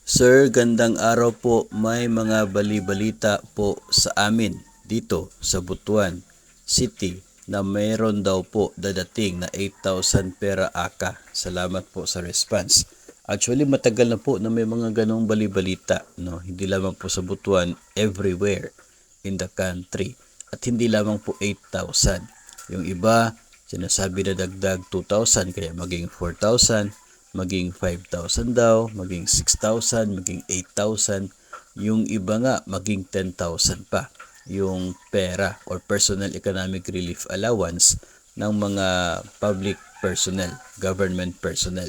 Sir, gandang araw po. May mga bali-balita po sa amin dito sa Butuan City na mayroon daw po dadating na 8,000 pera aka. Salamat po sa response. Actually, matagal na po na may mga ganong bali-balita, no? Hindi lamang po sa Butuan, everywhere in the country. At hindi lamang po 8,000. Yung iba, sinasabi na dagdag 2,000 kaya maging 4,000, maging 5,000 daw, maging 6,000, maging 8,000. Yung iba nga, maging 10,000 pa yung pera or personal economic relief allowance ng mga public personnel, government personnel.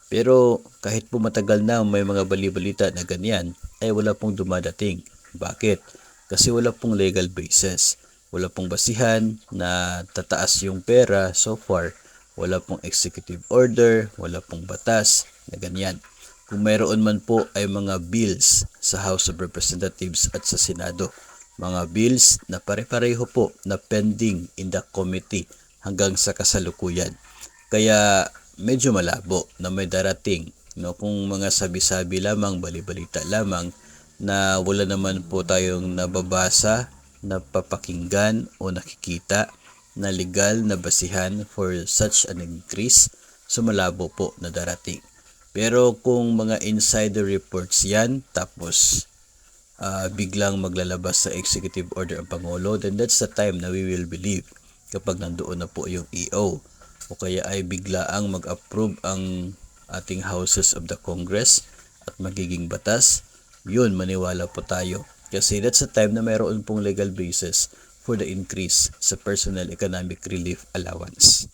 Pero kahit po matagal na may mga bali-balita na ganyan, ay wala pong dumadating. Bakit? Kasi wala pong legal basis. Wala pong basihan na tataas yung pera so far. Wala pong executive order, wala pong batas na ganyan. Kung mayroon man po ay mga bills sa House of Representatives at sa Senado. Mga bills na pare-pareho po na pending in the committee hanggang sa kasalukuyan. Kaya medyo malabo na may darating, no? Kung mga sabi-sabi lamang, bali-balita lamang na wala naman po tayong nababasa, napapakinggan o nakikita na legal na basihan for such an increase, so malabo po na darating. Pero kung mga insider reports yan, tapos biglang maglalabas sa executive order ang Pangulo, then that's the time na we will believe kapag nandoon na po yung EO. O kaya ay biglaang mag-approve ang ating houses of the Congress at magiging batas, yun maniwala po tayo. Kasi that's the time na mayroon pong legal basis for the increase sa personal economic relief allowance.